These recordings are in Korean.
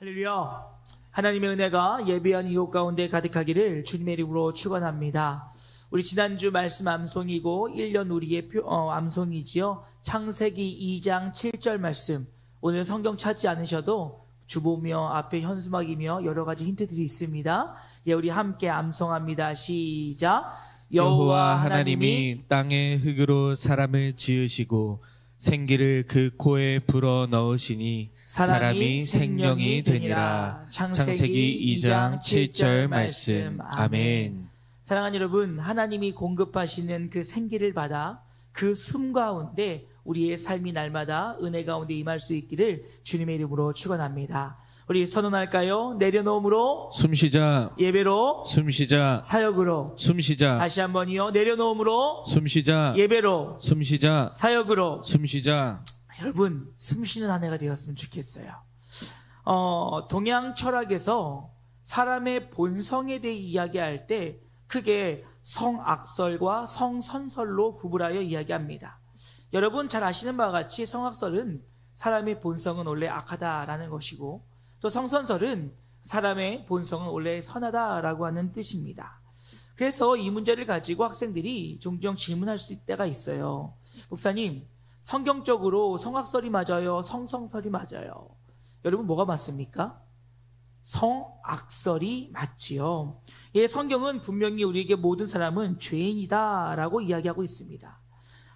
할렐루야. 하나님의 은혜가 예배한 이웃 가운데 가득하기를 주님의 이름으로 축원합니다. 우리 지난주 말씀 암송이고 1년 우리의 암송이지요. 창세기 2장 7절 말씀. 오늘 성경 찾지 않으셔도 주보며 앞에 현수막이며 여러 가지 힌트들이 있습니다. 예, 우리 함께 암송합니다. 시작. 여호와 하나님이 땅의 흙으로 사람을 지으시고 생기를 그 코에 불어 넣으시니 사람이 생명이 되니라. 창세기 2장 7절 말씀. 아멘. 사랑하는 여러분, 하나님이 공급하시는 그 생기를 받아 그 숨 가운데 우리의 삶이 날마다 은혜 가운데 임할 수 있기를 주님의 이름으로 축원합니다. 우리 선언할까요? 내려놓음으로 숨쉬자. 예배로 숨쉬자. 사역으로. 숨쉬자. 다시 한번요. 내려놓음으로 숨쉬자. 예배로 숨쉬자. 사역으로. 숨쉬자. 여러분, 숨쉬는 한 해가 되었으면 좋겠어요. 동양 철학에서 사람의 본성에 대해 이야기할 때 크게 성악설과 성선설로 구분하여 이야기합니다. 여러분 잘 아시는 바와 같이 성악설은 사람의 본성은 원래 악하다라는 것이고, 또 성선설은 사람의 본성은 원래 선하다라고 하는 뜻입니다. 그래서 이 문제를 가지고 학생들이 종종 질문할 수 있을 때가 있어요. 목사님, 성경적으로 성악설이 맞아요? 성선설이 맞아요? 여러분 뭐가 맞습니까? 성악설이 맞지요. 예, 성경은 분명히 우리에게 모든 사람은 죄인이다 라고 이야기하고 있습니다.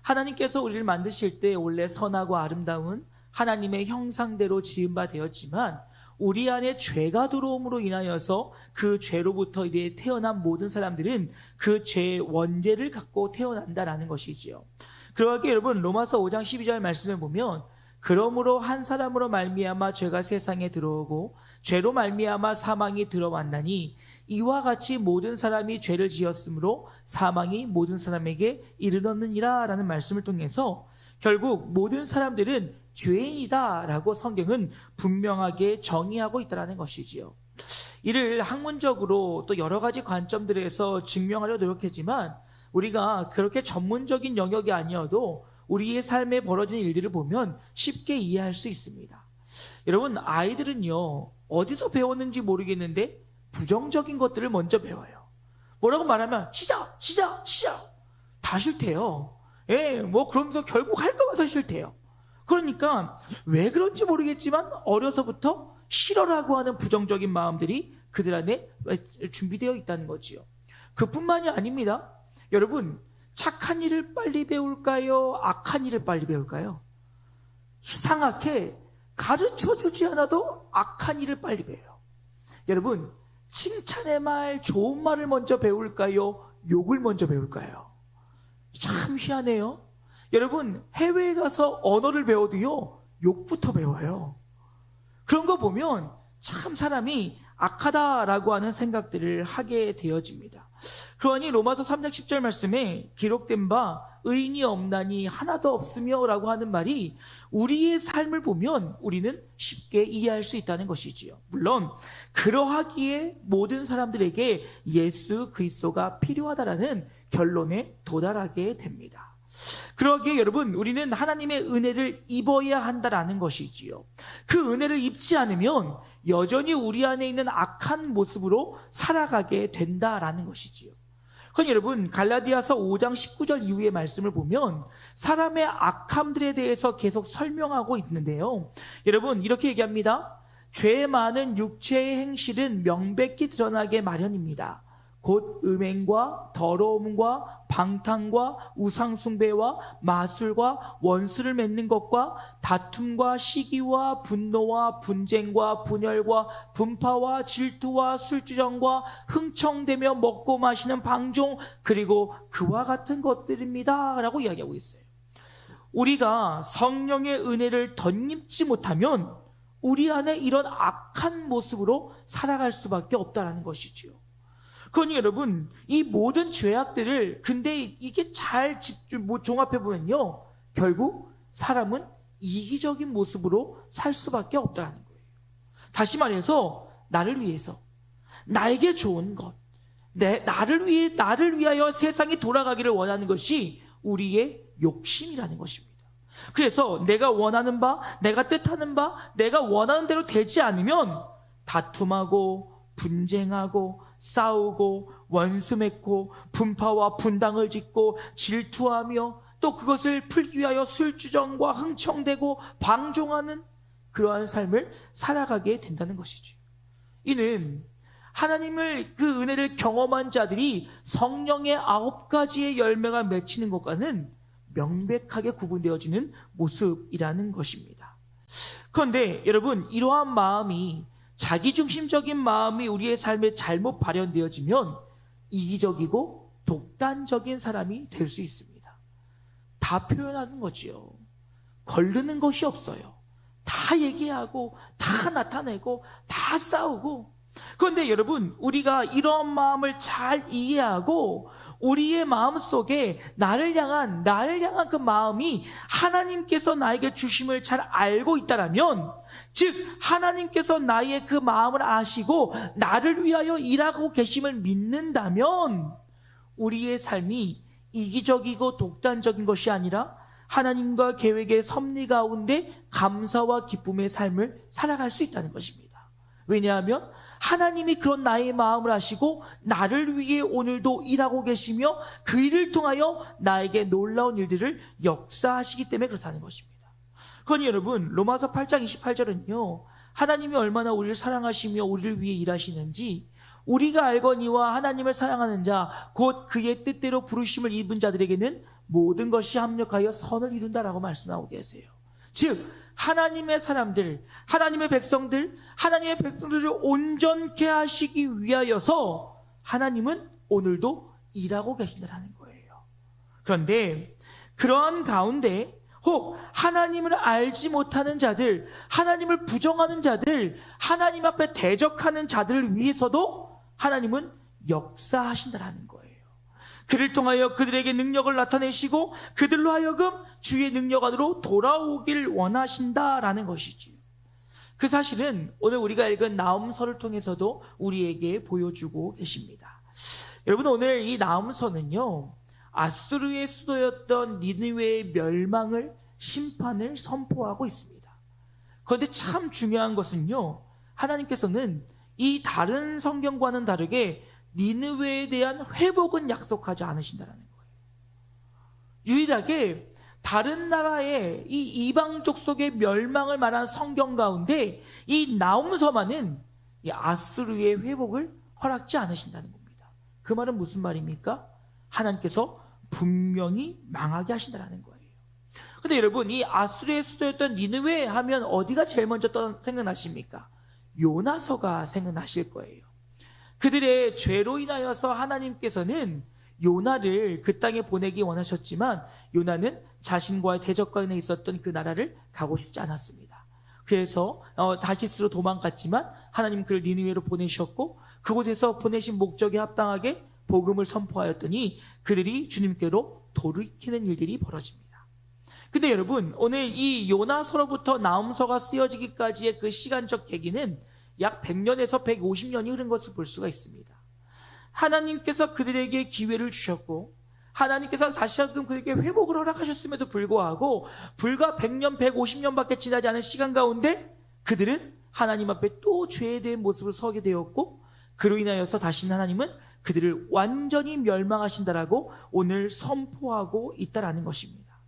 하나님께서 우리를 만드실 때 원래 선하고 아름다운 하나님의 형상대로 지은 바 되었지만 우리 안에 죄가 들어옴으로 인하여서 그 죄로부터 이제 태어난 모든 사람들은 그 죄의 원죄를 갖고 태어난다라는 것이지요. 그러기에 여러분 로마서 5장 12절 말씀을 보면 그러므로 한 사람으로 말미암아 죄가 세상에 들어오고 죄로 말미암아 사망이 들어왔나니 이와 같이 모든 사람이 죄를 지었으므로 사망이 모든 사람에게 이르렀느니라 라는 말씀을 통해서 결국 모든 사람들은 죄인이다라고 성경은 분명하게 정의하고 있다는 것이지요. 이를 학문적으로 또 여러 가지 관점들에서 증명하려 노력했지만 우리가 그렇게 전문적인 영역이 아니어도 우리의 삶에 벌어진 일들을 보면 쉽게 이해할 수 있습니다. 여러분, 아이들은요 어디서 배웠는지 모르겠는데 부정적인 것들을 먼저 배워요. 뭐라고 말하면 시작 다 싫대요. 예, 뭐 그러면서 결국 할 거면서 싫대요. 그러니까 왜 그런지 모르겠지만 어려서부터 싫어라고 하는 부정적인 마음들이 그들 안에 준비되어 있다는 거지요. 그뿐만이 아닙니다. 여러분, 착한 일을 빨리 배울까요? 악한 일을 빨리 배울까요? 이상하게 가르쳐주지 않아도 악한 일을 빨리 배워요. 여러분, 칭찬의 말, 좋은 말을 먼저 배울까요? 욕을 먼저 배울까요? 참 희한해요. 여러분, 해외에 가서 언어를 배워도요 욕부터 배워요. 그런 거 보면 참 사람이 악하다라고 하는 생각들을 하게 되어집니다. 그러니 로마서 3장 10절 말씀에 기록된 바 의인이 없나니 하나도 없으며 라고 하는 말이 우리의 삶을 보면 우리는 쉽게 이해할 수 있다는 것이지요. 물론 그러하기에 모든 사람들에게 예수 그리스도가 필요하다라는 결론에 도달하게 됩니다. 그러기에 여러분, 우리는 하나님의 은혜를 입어야 한다라는 것이지요. 그 은혜를 입지 않으면 여전히 우리 안에 있는 악한 모습으로 살아가게 된다라는 것이지요. 그러니 여러분, 갈라디아서 5장 19절 이후의 말씀을 보면 사람의 악함들에 대해서 계속 설명하고 있는데요. 여러분, 이렇게 얘기합니다. 죄 많은 육체의 행실은 명백히 드러나게 마련입니다. 곧 음행과 더러움과 방탕과 우상숭배와 마술과 원수를 맺는 것과 다툼과 시기와 분노와 분쟁과 분열과 분파와 질투와 술주정과 흥청대며 먹고 마시는 방종, 그리고 그와 같은 것들입니다 라고 이야기하고 있어요. 우리가 성령의 은혜를 덧입지 못하면 우리 안에 이런 악한 모습으로 살아갈 수밖에 없다는 것이지요. 그러니 여러분, 이 모든 죄악들을 근데 이게 잘 종합해보면요 결국 사람은 이기적인 모습으로 살 수밖에 없다는 거예요. 다시 말해서 나를 위해서, 나에게 좋은 것, 나를 위하여 세상이 돌아가기를 원하는 것이 우리의 욕심이라는 것입니다. 그래서 내가 원하는 바, 내가 뜻하는 바, 내가 원하는 대로 되지 않으면 다툼하고 분쟁하고 싸우고 원수 맺고 분파와 분당을 짓고 질투하며 또 그것을 풀기 위하여 술주정과 흥청대고 방종하는 그러한 삶을 살아가게 된다는 것이죠. 이는 하나님을 그 은혜를 경험한 자들이 성령의 9가지의 열매가 맺히는 것과는 명백하게 구분되어지는 모습이라는 것입니다. 그런데 여러분, 이러한 마음이, 자기중심적인 마음이 우리의 삶에 잘못 발현되어지면 이기적이고 독단적인 사람이 될 수 있습니다. 다 표현하는 거지요. 거르는 것이 없어요. 다 얘기하고 다 나타내고 다 싸우고. 그런데 여러분, 우리가 이런 마음을 잘 이해하고 우리의 마음속에 나를 향한 그 마음이 하나님께서 나에게 주심을 잘 알고 있다라면, 즉 하나님께서 나의 그 마음을 아시고 나를 위하여 일하고 계심을 믿는다면 우리의 삶이 이기적이고 독단적인 것이 아니라 하나님과 계획의 섭리 가운데 감사와 기쁨의 삶을 살아갈 수 있다는 것입니다. 왜냐하면 하나님이 그런 나의 마음을 아시고 나를 위해 오늘도 일하고 계시며 그 일을 통하여 나에게 놀라운 일들을 역사하시기 때문에 그렇다는 것입니다. 그러니 여러분, 로마서 8장 28절은요, 하나님이 얼마나 우리를 사랑하시며 우리를 위해 일하시는지, 우리가 알거니와 하나님을 사랑하는 자 곧 그의 뜻대로 부르심을 입은 자들에게는 모든 것이 합력하여 선을 이룬다라고 말씀하고 계세요. 즉 하나님의 사람들, 하나님의 백성들을 온전케 하시기 위하여서 하나님은 오늘도 일하고 계신다는 거예요. 그런데 그러한 가운데 혹 하나님을 알지 못하는 자들, 하나님을 부정하는 자들, 하나님 앞에 대적하는 자들을 위해서도 하나님은 역사하신다는 거예요. 그를 통하여 그들에게 능력을 나타내시고 그들로 하여금 주의 능력 안으로 돌아오길 원하신다라는 것이지요. 그 사실은 오늘 우리가 읽은 나훔서를 통해서도 우리에게 보여주고 계십니다. 여러분, 오늘 이 나훔서는요, 아수르의 수도였던 니느웨의 멸망을, 심판을 선포하고 있습니다. 그런데 참 중요한 것은요, 하나님께서는 이 다른 성경과는 다르게 니느웨에 대한 회복은 약속하지 않으신다는 거예요. 유일하게 다른 나라의 이 이방족 속의 멸망을 말한 성경 가운데 이 나훔서만은 이 아수르의 회복을 허락지 않으신다는 겁니다. 그 말은 무슨 말입니까? 하나님께서 분명히 망하게 하신다는 거예요. 근데 여러분, 이 아수르의 수도였던 니느웨 하면 어디가 제일 먼저 생각나십니까? 요나서가 생각나실 거예요. 그들의 죄로 인하여서 하나님께서는 요나를 그 땅에 보내기 원하셨지만 요나는 자신과의 대적관에 있었던 그 나라를 가고 싶지 않았습니다. 그래서 다시스로 도망갔지만 하나님 그를 니느웨로 보내셨고, 그곳에서 보내신 목적에 합당하게 복음을 선포하였더니 그들이 주님께로 돌이키는 일들이 벌어집니다. 근데 여러분, 오늘 이 요나서로부터 나훔서가 쓰여지기까지의 그 시간적 계기는 약 100년에서 150년이 흐른 것을 볼 수가 있습니다. 하나님께서 그들에게 기회를 주셨고 하나님께서 다시 한번 그들에게 회복을 허락하셨음에도 불구하고 불과 100년, 150년밖에 지나지 않은 시간 가운데 그들은 하나님 앞에 또 죄에 대한 모습을 서게 되었고, 그로 인하여서 다시는 하나님은 그들을 완전히 멸망하신다라고 오늘 선포하고 있다라는 것입니다.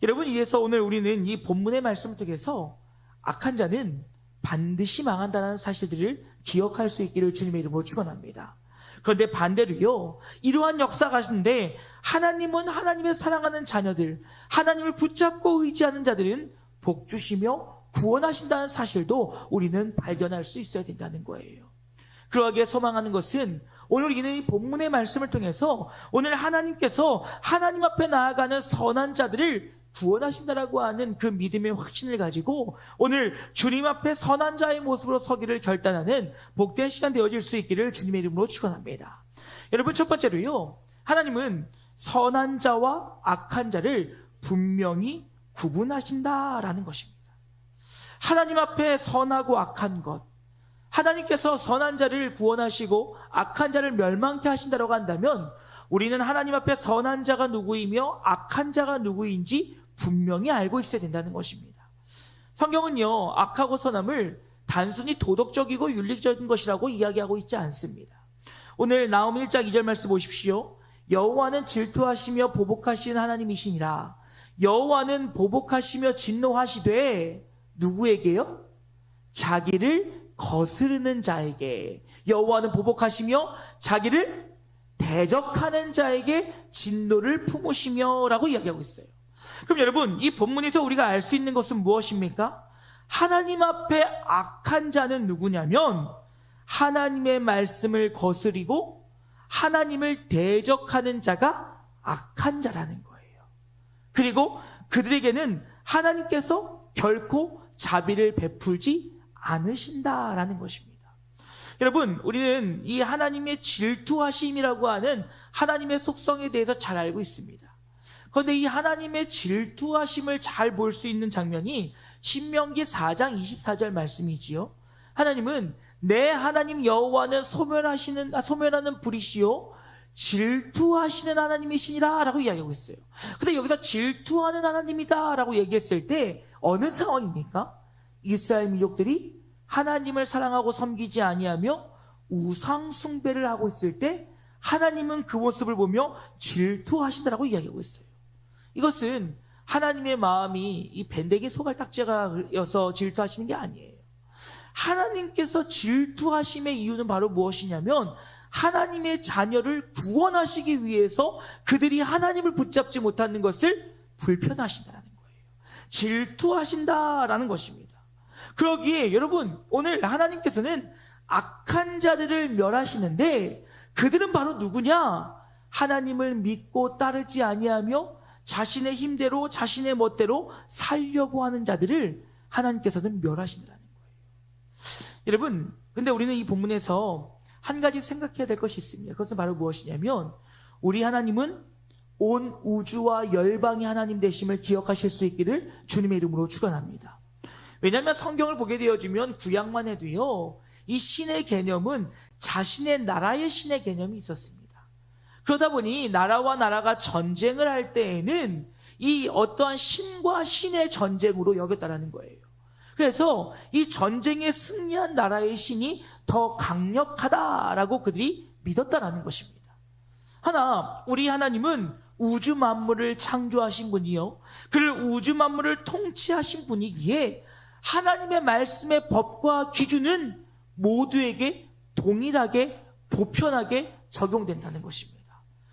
여러분, 이래서 오늘 우리는 이 본문의 말씀을 통해서 악한 자는 반드시 망한다는 사실들을 기억할 수 있기를 주님의 이름으로 축원합니다. 그런데 반대로요, 이러한 역사 가운데 하나님은 하나님의 사랑하는 자녀들, 하나님을 붙잡고 의지하는 자들은 복 주시며 구원하신다는 사실도 우리는 발견할 수 있어야 된다는 거예요. 그러하게 소망하는 것은 오늘 우리는 이 본문의 말씀을 통해서 오늘 하나님께서 하나님 앞에 나아가는 선한 자들을 구원하신다라고 하는 그 믿음의 확신을 가지고 오늘 주님 앞에 선한 자의 모습으로 서기를 결단하는 복된 시간 되어질 수 있기를 주님의 이름으로 축원합니다. 여러분, 첫 번째로요, 하나님은 선한 자와 악한 자를 분명히 구분하신다라는 것입니다. 하나님 앞에 선하고 악한 것, 하나님께서 선한 자를 구원하시고 악한 자를 멸망케 하신다라고 한다면 우리는 하나님 앞에 선한 자가 누구이며 악한 자가 누구인지 분명히 알고 있어야 된다는 것입니다. 성경은요, 악하고 선함을 단순히 도덕적이고 윤리적인 것이라고 이야기하고 있지 않습니다. 오늘 나홈 1장 2절 말씀 보십시오. 여호와는 질투하시며 보복하시는 하나님이시니라. 여호와는 보복하시며 진노하시되 누구에게요? 자기를 거스르는 자에게. 여호와는 보복하시며 자기를 대적하는 자에게 진노를 품으시며 라고 이야기하고 있어요. 그럼 여러분, 이 본문에서 우리가 알 수 있는 것은 무엇입니까? 하나님 앞에 악한 자는 누구냐면 하나님의 말씀을 거스리고 하나님을 대적하는 자가 악한 자라는 거예요. 그리고 그들에게는 하나님께서 결코 자비를 베풀지 않으신다라는 것입니다. 여러분, 우리는 이 하나님의 질투하심이라고 하는 하나님의 속성에 대해서 잘 알고 있습니다. 그런데 이 하나님의 질투하심을 잘 볼 수 있는 장면이 신명기 4장 24절 말씀이지요. 하나님은 내 하나님 여호와는 소멸하는 불이시요 질투하시는 하나님이시니라 라고 이야기하고 있어요. 근데 여기서 질투하는 하나님이다 라고 얘기했을 때 어느 상황입니까? 이스라엘 민족들이 하나님을 사랑하고 섬기지 아니하며 우상 숭배를 하고 있을 때 하나님은 그 모습을 보며 질투하신다라고 이야기하고 있어요. 이것은 하나님의 마음이 이 밴댕이 소갈딱지가여서 질투하시는 게 아니에요. 하나님께서 질투하심의 이유는 바로 무엇이냐면 하나님의 자녀를 구원하시기 위해서 그들이 하나님을 붙잡지 못하는 것을 불편하신다는 거예요. 질투하신다라는 것입니다. 그러기에 여러분, 오늘 하나님께서는 악한 자들을 멸하시는데 그들은 바로 누구냐? 하나님을 믿고 따르지 아니하며 자신의 힘대로 자신의 멋대로 살려고 하는 자들을 하나님께서는 멸하신다는 거예요. 여러분, 근데 우리는 이 본문에서 한 가지 생각해야 될 것이 있습니다. 그것은 바로 무엇이냐면 우리 하나님은 온 우주와 열방의 하나님 되심을 기억하실 수 있기를 주님의 이름으로 축원합니다. 왜냐하면 성경을 보게 되어지면 구약만 해도요, 이 신의 개념은 자신의 나라의 신의 개념이 있었습니다. 그러다 보니 나라와 나라가 전쟁을 할 때에는 이 어떠한 신과 신의 전쟁으로 여겼다라는 거예요. 그래서 이 전쟁에 승리한 나라의 신이 더 강력하다라고 그들이 믿었다라는 것입니다. 하나, 우리 하나님은 우주 만물을 창조하신 분이요, 그를 우주 만물을 통치하신 분이기에 하나님의 말씀의 법과 기준은 모두에게 동일하게 보편하게 적용된다는 것입니다.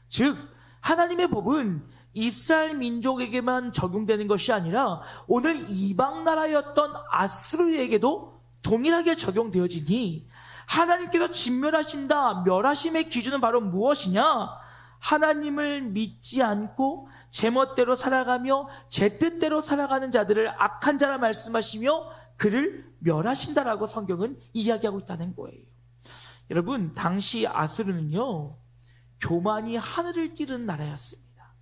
즉, 하나님의 법은 이스라엘 민족에게만 적용되는 것이 아니라 오늘 이방 나라였던 아스루에게도 동일하게 적용되어지니 하나님께서 진멸하신다, 멸하심의 기준은 바로 무엇이냐? 하나님을 믿지 않고 제 멋대로 살아가며 제 뜻대로 살아가는 자들을 악한 자라 말씀하시며 그를 멸하신다라고 성경은 이야기하고 있다는 거예요. 여러분, 당시 아수르는요, 교만이 하늘을 찌르는 나라였습니다.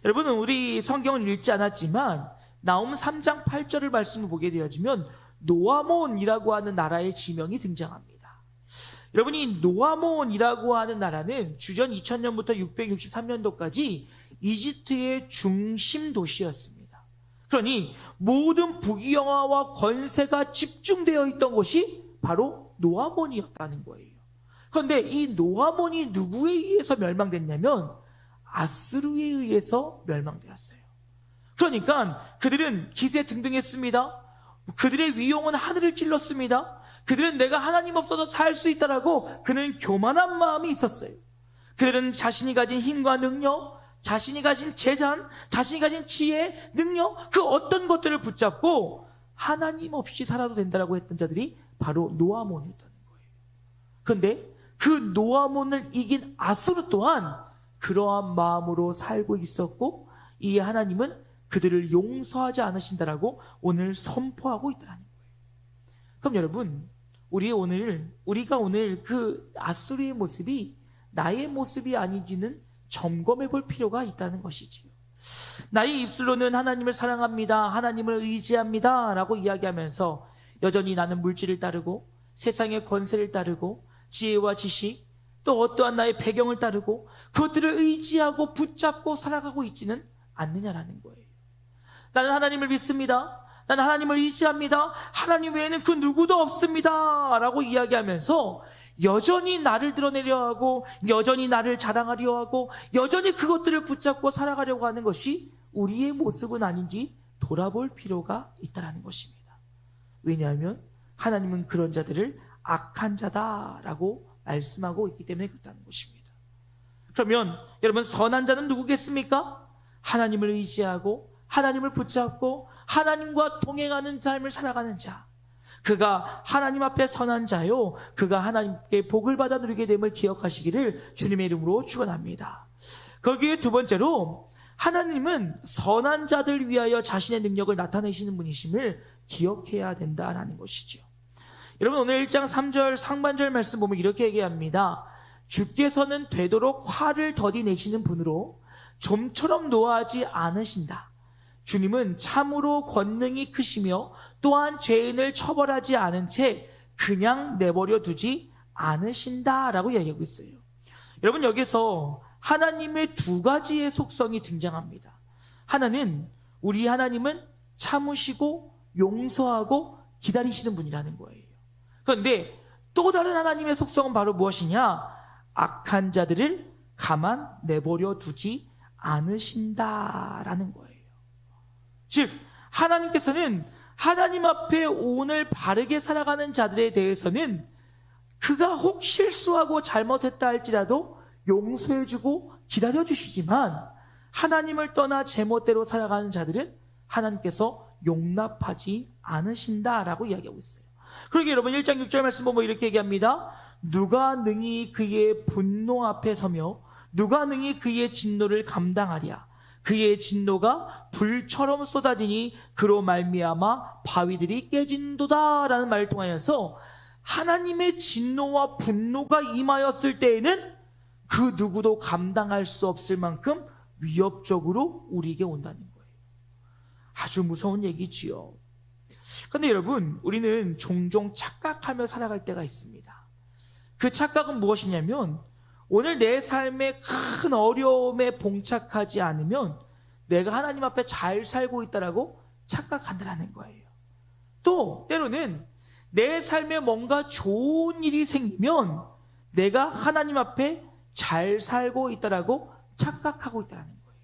여러분은 우리 성경을 읽지 않았지만 나홈 3장 8절을 말씀을 보게 되어지면 노아몬이라고 하는 나라의 지명이 등장합니다. 여러분, 이 노아몬이라고 하는 나라는 주전 2000년부터 663년도까지 이집트의 중심 도시였습니다. 그러니 모든 부귀영화와 권세가 집중되어 있던 곳이 바로 노아몬이었다는 거예요. 그런데 이 노아몬이 누구에 의해서 멸망됐냐면 아스루에 의해서 멸망되었어요. 그러니까 그들은 기세등등했습니다. 그들의 위용은 하늘을 찔렀습니다. 그들은 내가 하나님 없어도 살 수 있다라고 그는 교만한 마음이 있었어요. 그들은 자신이 가진 힘과 능력, 자신이 가진 재산, 자신이 가진 지혜, 능력, 그 어떤 것들을 붙잡고 하나님 없이 살아도 된다라고 했던 자들이 바로 노아몬이었다는 거예요. 그런데 그 노아몬을 이긴 아수르 또한 그러한 마음으로 살고 있었고 이 하나님은 그들을 용서하지 않으신다라고 오늘 선포하고 있다는 거예요. 그럼 여러분, 우리가 오늘 그 아수르의 모습이 나의 모습이 아닌지는 점검해 볼 필요가 있다는 것이지요. 나의 입술로는 하나님을 사랑합니다, 하나님을 의지합니다 라고 이야기하면서 여전히 나는 물질을 따르고 세상의 권세를 따르고 지혜와 지식, 또 어떠한 나의 배경을 따르고 그것들을 의지하고 붙잡고 살아가고 있지는 않느냐라는 거예요. 나는 하나님을 믿습니다. 난 하나님을 의지합니다. 하나님 외에는 그 누구도 없습니다. 라고 이야기하면서 여전히 나를 드러내려 하고 여전히 나를 자랑하려 하고 여전히 그것들을 붙잡고 살아가려고 하는 것이 우리의 모습은 아닌지 돌아볼 필요가 있다는 것입니다. 왜냐하면 하나님은 그런 자들을 악한 자다라고 말씀하고 있기 때문에 그렇다는 것입니다. 그러면 여러분, 선한 자는 누구겠습니까? 하나님을 의지하고 하나님을 붙잡고 하나님과 동행하는 삶을 살아가는 자, 그가 하나님 앞에 선한 자요, 그가 하나님께 복을 받아 누리게 됨을 기억하시기를 주님의 이름으로 축원합니다. 거기에 두 번째로, 하나님은 선한 자들 위하여 자신의 능력을 나타내시는 분이심을 기억해야 된다는 것이죠. 여러분, 오늘 1장 3절 상반절 말씀 보면 이렇게 얘기합니다. 주께서는 되도록 화를 더디 내시는 분으로 좀처럼 노하지 않으신다. 주님은 참으로 권능이 크시며 또한 죄인을 처벌하지 않은 채 그냥 내버려 두지 않으신다라고 이야기하고 있어요. 여러분, 여기서 하나님의 두 가지의 속성이 등장합니다. 하나는, 우리 하나님은 참으시고 용서하고 기다리시는 분이라는 거예요. 그런데 또 다른 하나님의 속성은 바로 무엇이냐? 악한 자들을 가만 내버려 두지 않으신다라는 거예요. 즉, 하나님께서는 하나님 앞에 오늘 바르게 살아가는 자들에 대해서는 그가 혹 실수하고 잘못했다 할지라도 용서해주고 기다려주시지만, 하나님을 떠나 제멋대로 살아가는 자들은 하나님께서 용납하지 않으신다라고 이야기하고 있어요. 그러게 여러분, 1장 6절 말씀 보면 이렇게 얘기합니다. 누가 능히 그의 분노 앞에 서며 누가 능히 그의 진노를 감당하랴. 그의 진노가 불처럼 쏟아지니 그로 말미암아 바위들이 깨진도다 라는 말을 통하여서, 하나님의 진노와 분노가 임하였을 때에는 그 누구도 감당할 수 없을 만큼 위협적으로 우리에게 온다는 거예요. 아주 무서운 얘기지요. 그런데 여러분, 우리는 종종 착각하며 살아갈 때가 있습니다. 그 착각은 무엇이냐면, 오늘 내 삶에 큰 어려움에 봉착하지 않으면 내가 하나님 앞에 잘 살고 있다라고 착각한다는 거예요. 또 때로는 내 삶에 뭔가 좋은 일이 생기면 내가 하나님 앞에 잘 살고 있다라고 착각하고 있다는 거예요.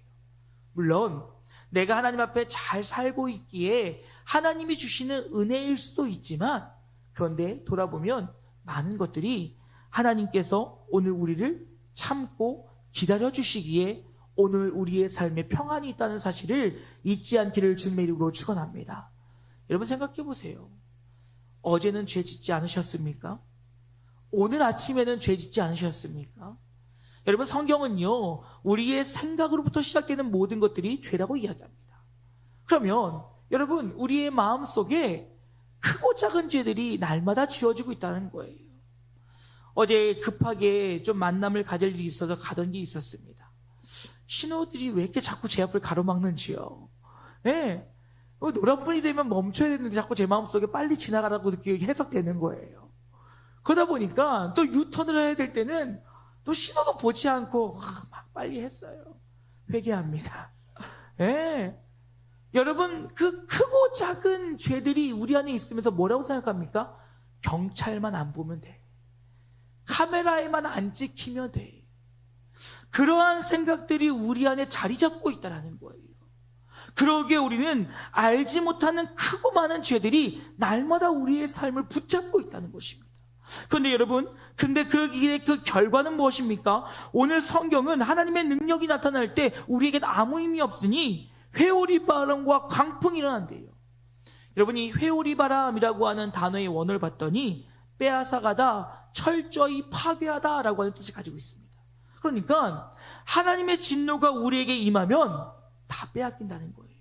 물론 내가 하나님 앞에 잘 살고 있기에 하나님이 주시는 은혜일 수도 있지만, 그런데 돌아보면 많은 것들이 하나님께서 오늘 우리를 참고 기다려주시기에 오늘 우리의 삶에 평안이 있다는 사실을 잊지 않기를 주님의 이름으로 축원합니다. 여러분, 생각해 보세요. 어제는 죄 짓지 않으셨습니까? 오늘 아침에는 죄 짓지 않으셨습니까? 여러분, 성경은요, 우리의 생각으로부터 시작되는 모든 것들이 죄라고 이야기합니다. 그러면 여러분, 우리의 마음속에 크고 작은 죄들이 날마다 지어지고 있다는 거예요. 어제 급하게 좀 만남을 가질 일이 있어서 가던 길이 있었습니다. 신호들이 왜 이렇게 자꾸 제 앞을 가로막는지요. 네. 노란불이 되면 멈춰야 되는데 자꾸 제 마음속에 빨리 지나가라고 해석되는 거예요. 그러다 보니까 또 유턴을 해야 될 때는 또 신호도 보지 않고 막 빨리 했어요. 회개합니다. 네. 여러분, 그 크고 작은 죄들이 우리 안에 있으면서 뭐라고 생각합니까? 경찰만 안 보면 돼. 카메라에만 안 찍히면 돼. 그러한 생각들이 우리 안에 자리 잡고 있다는 거예요. 그러기에 우리는 알지 못하는 크고 많은 죄들이 날마다 우리의 삶을 붙잡고 있다는 것입니다. 그런데 여러분, 근데 그 일의 그 결과는 무엇입니까? 오늘 성경은 하나님의 능력이 나타날 때 우리에게는 아무 의미 없으니 회오리 바람과 광풍이 일어난대요. 여러분, 이 회오리 바람이라고 하는 단어의 원어를 봤더니 빼앗아가다, 철저히 파괴하다라고 하는 뜻을 가지고 있습니다. 그러니까 하나님의 진노가 우리에게 임하면 다 빼앗긴다는 거예요.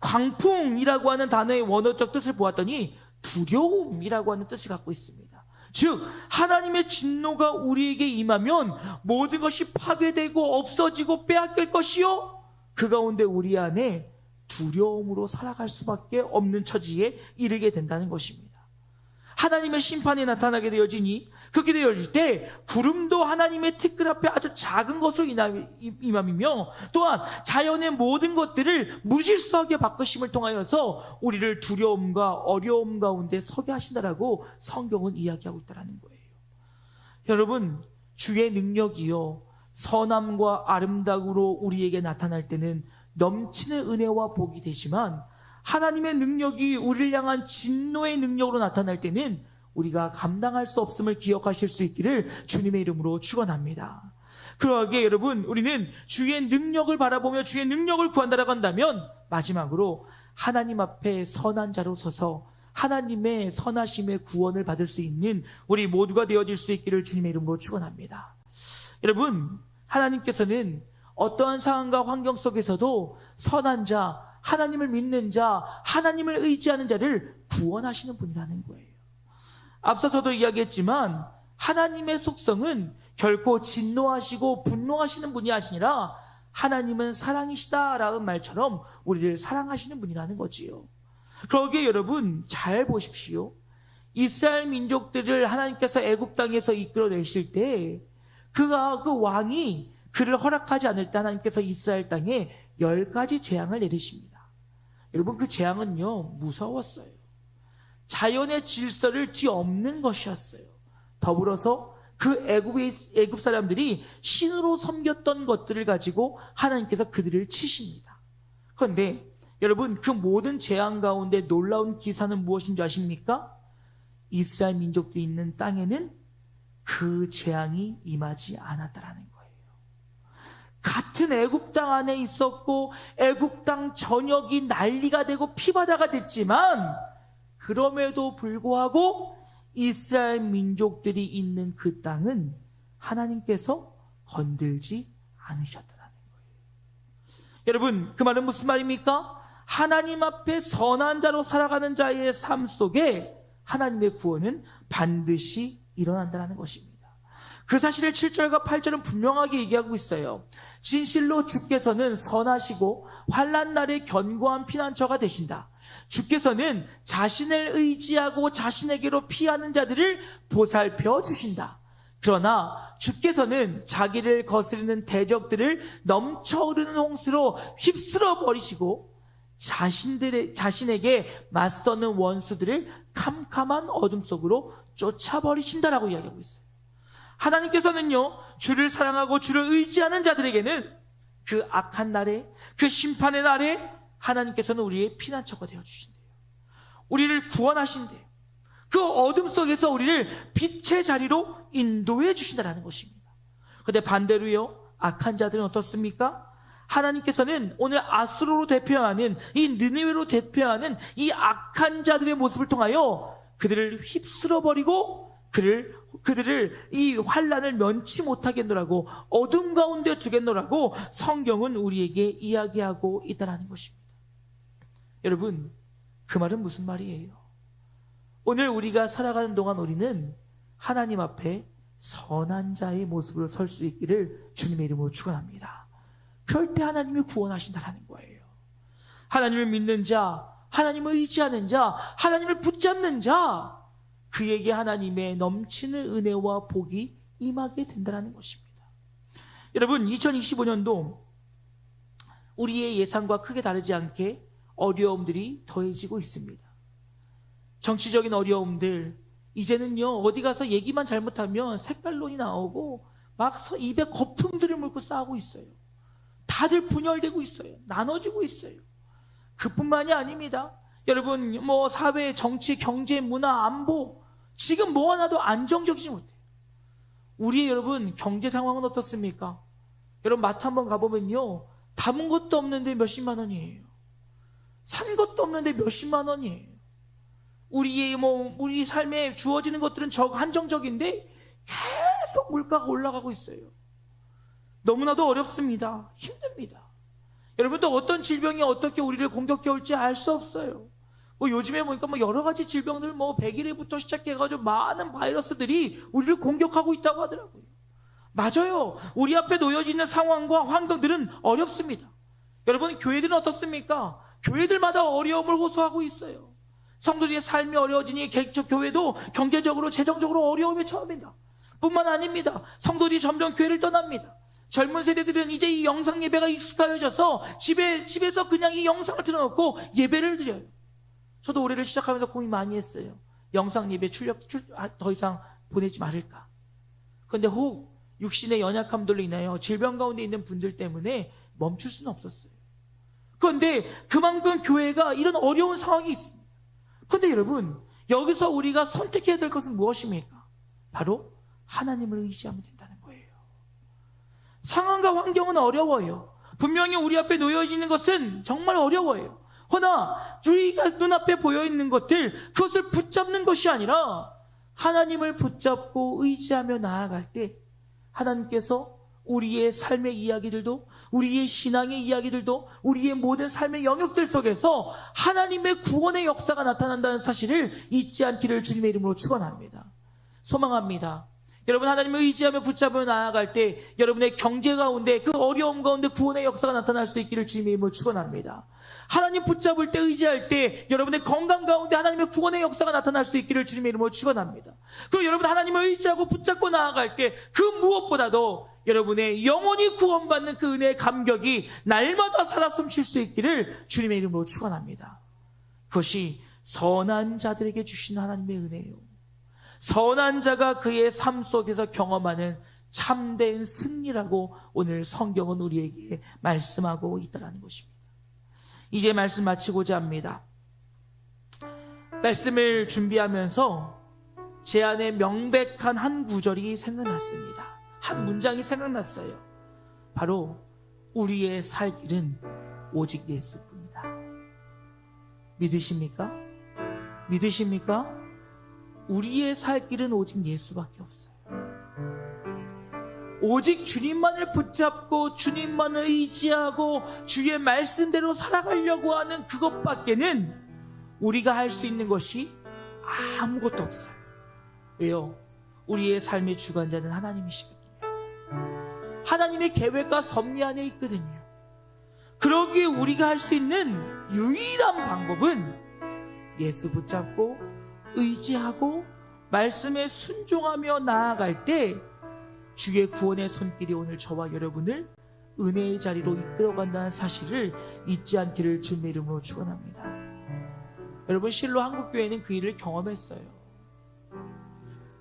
광풍이라고 하는 단어의 원어적 뜻을 보았더니 두려움이라고 하는 뜻을 갖고 있습니다. 즉, 하나님의 진노가 우리에게 임하면 모든 것이 파괴되고 없어지고 빼앗길 것이요, 그 가운데 우리 안에 두려움으로 살아갈 수밖에 없는 처지에 이르게 된다는 것입니다. 하나님의 심판이 나타나게 되어지니 그렇게 되어질 때 구름도 하나님의 티끌 앞에 아주 작은 것으로 임함이며 또한 자연의 모든 것들을 무질서하게 바꾸심을 통하여서 우리를 두려움과 어려움 가운데 서게 하신다라고 성경은 이야기하고 있다는 거예요. 여러분, 주의 능력이요 선함과 아름다움으로 우리에게 나타날 때는 넘치는 은혜와 복이 되지만 하나님의 능력이 우리를 향한 진노의 능력으로 나타날 때는 우리가 감당할 수 없음을 기억하실 수 있기를 주님의 이름으로 축원합니다. 그러하게 여러분, 우리는 주의 능력을 바라보며 주의 능력을 구한다라고 한다면 마지막으로 하나님 앞에 선한 자로 서서 하나님의 선하심의 구원을 받을 수 있는 우리 모두가 되어질 수 있기를 주님의 이름으로 축원합니다. 여러분, 하나님께서는 어떠한 상황과 환경 속에서도 선한 자, 하나님을 믿는 자, 하나님을 의지하는 자를 구원하시는 분이라는 거예요. 앞서서도 이야기했지만 하나님의 속성은 결코 진노하시고 분노하시는 분이 아니라 하나님은 사랑이시다라는 말처럼 우리를 사랑하시는 분이라는 거지요. 그러기에 여러분 잘 보십시오. 이스라엘 민족들을 하나님께서 애굽 땅에서 이끌어내실 때 그 왕이 그를 허락하지 않을 때 하나님께서 이스라엘 땅에 10가지 재앙을 내리십니다. 여러분, 그 재앙은요 무서웠어요. 자연의 질서를 뒤엎는 것이었어요. 더불어서 그 애굽 사람들이 신으로 섬겼던 것들을 가지고 하나님께서 그들을 치십니다. 그런데 여러분, 그 모든 재앙 가운데 놀라운 기사는 무엇인 줄 아십니까? 이스라엘 민족들이 있는 땅에는 그 재앙이 임하지 않았다라는 거예요. 같은 애굽 땅 안에 있었고 애굽 땅 전역이 난리가 되고 피바다가 됐지만 그럼에도 불구하고 이스라엘 민족들이 있는 그 땅은 하나님께서 건들지 않으셨다라는 거예요. 여러분, 그 말은 무슨 말입니까? 하나님 앞에 선한 자로 살아가는 자의 삶 속에 하나님의 구원은 반드시 일어난다는 것입니다. 그 사실을 7절과 8절은 분명하게 얘기하고 있어요. 진실로 주께서는 선하시고 환난 날에 견고한 피난처가 되신다. 주께서는 자신을 의지하고 자신에게로 피하는 자들을 보살펴 주신다. 그러나 주께서는 자기를 거스르는 대적들을 넘쳐흐르는 홍수로 휩쓸어 버리시고 자신에게 맞서는 원수들을 캄캄한 어둠 속으로 쫓아버리신다라고 이야기하고 있어요. 하나님께서는요, 주를 사랑하고 주를 의지하는 자들에게는 그 악한 날에, 그 심판의 날에 하나님께서는 우리의 피난처가 되어주신대요. 우리를 구원하신대요. 그 어둠 속에서 우리를 빛의 자리로 인도해 주신다는 것입니다. 그런데 반대로요, 악한 자들은 어떻습니까? 하나님께서는 오늘 아수르로 대표하는 이 느니웨로 대표하는 이 악한 자들의 모습을 통하여 그들을 휩쓸어버리고 그들을 이 환난을 면치 못하게 하노라고, 어둠 가운데 두겠노라고 성경은 우리에게 이야기하고 있다는 것입니다. 여러분, 그 말은 무슨 말이에요? 오늘 우리가 살아가는 동안 우리는 하나님 앞에 선한 자의 모습으로 설 수 있기를 주님의 이름으로 축원합니다. 그럴 때 하나님이 구원하신다는 거예요. 하나님을 믿는 자, 하나님을 의지하는 자, 하나님을 붙잡는 자, 그에게 하나님의 넘치는 은혜와 복이 임하게 된다는 것입니다. 여러분, 2025년도 우리의 예상과 크게 다르지 않게 어려움들이 더해지고 있습니다. 정치적인 어려움들, 이제는요 어디 가서 얘기만 잘못하면 색깔론이 나오고 막 입에 거품들을 물고 싸우고 있어요. 다들 분열되고 있어요. 나눠지고 있어요. 그뿐만이 아닙니다. 여러분, 사회, 정치, 경제, 문화, 안보, 지금 뭐 하나도 안정적이지 못해요. 우리의 여러분 경제 상황은 어떻습니까? 여러분 마트 한번 가보면요, 담은 것도 없는데 몇십만 원이에요. 산 것도 없는데 몇십만 원이에요. 우리 삶에 주어지는 것들은 한정적인데 계속 물가가 올라가고 있어요. 너무나도 어렵습니다. 힘듭니다. 여러분, 또 어떤 질병이 어떻게 우리를 공격해 올지 알 수 없어요. 요즘에 보니까 여러 가지 질병들, 백일에부터 시작해가지고 많은 바이러스들이 우리를 공격하고 있다고 하더라고요. 맞아요. 우리 앞에 놓여져 있는 상황과 환경들은 어렵습니다. 여러분, 교회들은 어떻습니까? 교회들마다 어려움을 호소하고 있어요. 성도들의 삶이 어려워지니 교회도 경제적으로 재정적으로 어려움에 처합니다. 뿐만 아닙니다. 성도들이 점점 교회를 떠납니다. 젊은 세대들은 이제 이 영상 예배가 익숙해져서 집에서 그냥 이 영상을 틀어놓고 예배를 드려요. 저도 올해를 시작하면서 고민 많이 했어요. 영상 예배 더 이상 보내지 말을까. 그런데 혹 육신의 연약함들로 인하여 질병 가운데 있는 분들 때문에 멈출 수는 없었어요. 그런데 그만큼 교회가 이런 어려운 상황이 있습니다. 그런데 여러분, 여기서 우리가 선택해야 될 것은 무엇입니까? 바로 하나님을 의지하면 된다는 거예요. 상황과 환경은 어려워요. 분명히 우리 앞에 놓여 있는 것은 정말 어려워요. 허나 우리가 눈앞에 보여 있는 것들, 그것을 붙잡는 것이 아니라 하나님을 붙잡고 의지하며 나아갈 때 하나님께서 우리의 삶의 이야기들도, 우리의 신앙의 이야기들도, 우리의 모든 삶의 영역들 속에서 하나님의 구원의 역사가 나타난다는 사실을 잊지 않기를 주님의 이름으로 축원합니다. 소망합니다. 여러분, 하나님을 의지하며 붙잡으며 나아갈 때 여러분의 경제 가운데, 그 어려움 가운데 구원의 역사가 나타날 수 있기를 주님의 이름으로 축원합니다. 하나님 붙잡을 때, 의지할 때 여러분의 건강 가운데 하나님의 구원의 역사가 나타날 수 있기를 주님의 이름으로 축원합니다. 그리고 여러분, 하나님을 의지하고 붙잡고 나아갈 때 그 무엇보다도 여러분의 영원히 구원받는 그 은혜의 감격이 날마다 살아 숨쉴 수 있기를 주님의 이름으로 축원합니다. 그것이 선한 자들에게 주신 하나님의 은혜예요. 선한 자가 그의 삶 속에서 경험하는 참된 승리라고 오늘 성경은 우리에게 말씀하고 있다는 것입니다. 이제 말씀 마치고자 합니다. 말씀을 준비하면서 제 안에 명백한 한 구절이 생각났습니다. 한 문장이 생각났어요. 바로 우리의 살 길은 오직 예수뿐이다. 믿으십니까? 믿으십니까? 우리의 살 길은 오직 예수밖에 없어요. 오직 주님만을 붙잡고 주님만을 의지하고 주의 말씀대로 살아가려고 하는 그것밖에는 우리가 할 수 있는 것이 아무것도 없어요. 왜요? 우리의 삶의 주관자는 하나님이시거든요. 하나님의 계획과 섭리 안에 있거든요. 그러기에 우리가 할 수 있는 유일한 방법은 예수 붙잡고 의지하고 말씀에 순종하며 나아갈 때 주의 구원의 손길이 오늘 저와 여러분을 은혜의 자리로 이끌어간다는 사실을 잊지 않기를 주님의 이름으로 축원합니다. 여러분, 실로 한국교회는 그 일을 경험했어요.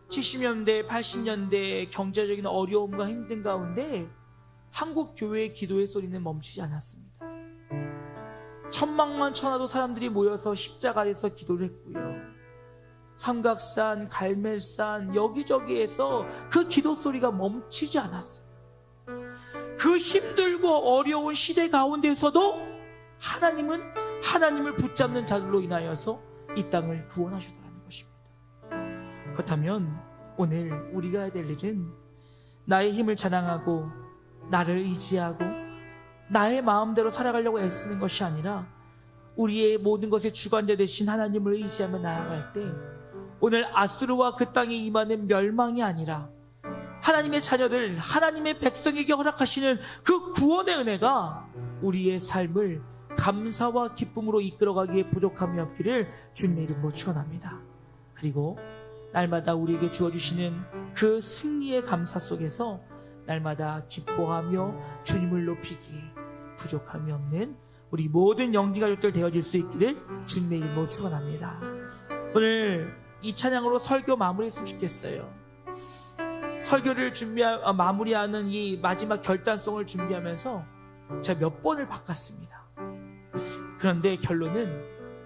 70년대, 80년대 경제적인 어려움과 힘든 가운데 한국교회의 기도의 소리는 멈추지 않았습니다. 천막만 쳐놔도 사람들이 모여서 십자가 아래서 기도를 했고요. 삼각산, 갈멜산 여기저기에서 그 기도 소리가 멈추지 않았어요. 그 힘들고 어려운 시대 가운데서도 하나님은 하나님을 붙잡는 자들로 인하여서 이 땅을 구원하셨다는 것입니다. 그렇다면 오늘 우리가 해야 될 일은 나의 힘을 자랑하고 나를 의지하고 나의 마음대로 살아가려고 애쓰는 것이 아니라 우리의 모든 것의 주관자 되신 하나님을 의지하며 나아갈 때 오늘 아수르와 그 땅에 임하는 멸망이 아니라 하나님의 자녀들, 하나님의 백성에게 허락하시는 그 구원의 은혜가 우리의 삶을 감사와 기쁨으로 이끌어가기에 부족함이 없기를 주님의 이름으로 축원합니다. 그리고 날마다 우리에게 주어주시는 그 승리의 감사 속에서 날마다 기뻐하며 주님을 높이기에 부족함이 없는 우리 모든 영지가족들 되어질 수 있기를 주님의 이름으로 축원합니다. 오늘 이 찬양으로 설교 마무리했으면 좋겠어요. 설교를 마무리하는 이 마지막 결단송을 준비하면서 제가 몇 번을 바꿨습니다. 그런데 결론은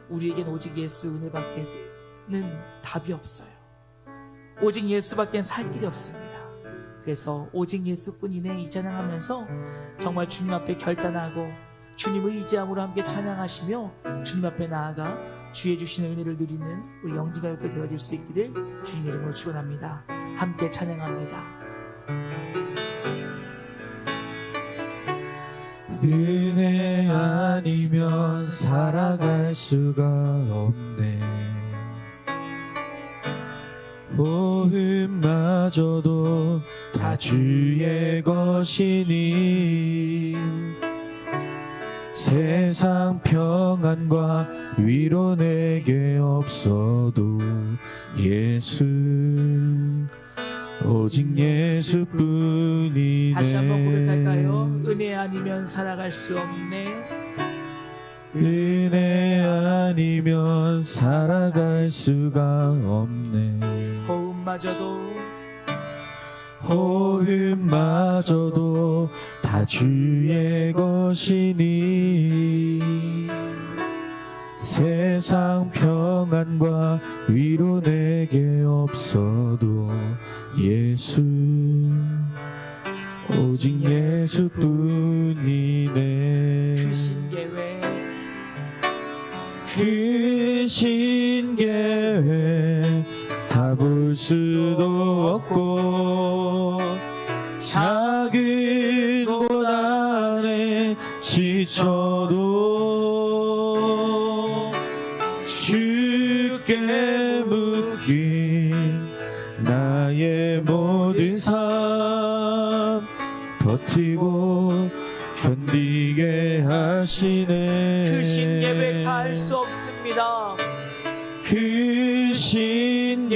우리에겐 오직 예수 은혜밖에는 답이 없어요. 오직 예수밖엔 살 길이 없습니다. 그래서 오직 예수뿐이네 이 찬양하면서 정말 주님 앞에 결단하고 주님의 의지함으로 함께 찬양하시며 주님 앞에 나아가 주의 주시는 은혜를 누리는 우리 영지가족들 되어질 수 있기를 주님의 이름으로 축원합니다. 함께 찬양합니다. 은혜 아니면 살아갈 수가 없네. 호흡마저도 다 주의 것이니 세상 평안과 위로 내게 없어도 예수 오직 예수뿐이네. 다시 한번 고백할까요? 은혜 아니면 살아갈 수 없네. 은혜 아니면 살아갈 수가 없네. 호흡마저도 다 주의 것이니 세상 평안과 위로 내게 없어도 예수 오직 예수뿐이네. 그 신계획 다 볼 수도 없고 작은 곳 안에 지쳐도 주께 묶인 나의 모든 삶 버티고 견디게 하시네. 그 신계획 다 할 수 없습니다. 그 신계획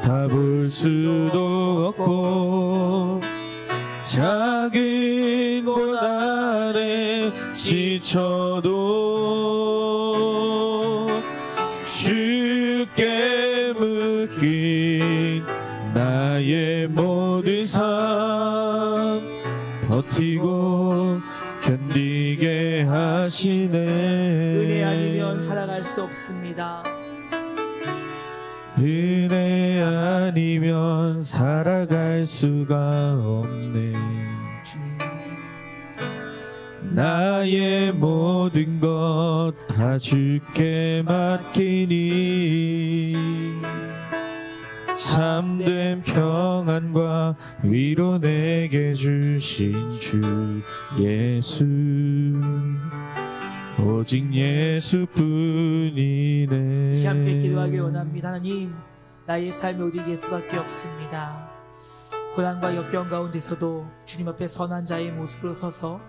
다 볼 수도 없고 작은 곳 안에 지쳐도 주께 묶인 나의 모든 삶 버티고 견디게 하시네. 은혜 아니면 살아갈 수 없습니다. 은혜 아니면 살아갈 수가 없네. 나의 모든 것 다 주께 맡기니 참된 평안과 위로 내게 주신 주 예수 오직 예수뿐이네. 다시 함께 기도하길 원합니다. 하나님, 나의 삶이 오직 예수밖에 없습니다. 고난과 역경 가운데서도 주님 앞에 선한 자의 모습으로 서서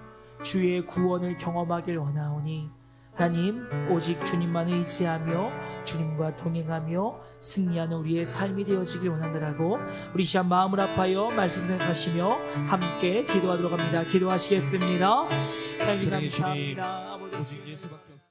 주의 구원을 경험하길 원하오니 하나님, 오직 주님만을 의지하며 주님과 동행하며 승리하는 우리의 삶이 되어지길 원한다라고 우리 시간 마음을 아파요 말씀 생각하시며 함께 기도하도록 합니다. 기도하시겠습니다. 사랑해 주님, 감사합니다. 오직 예수밖에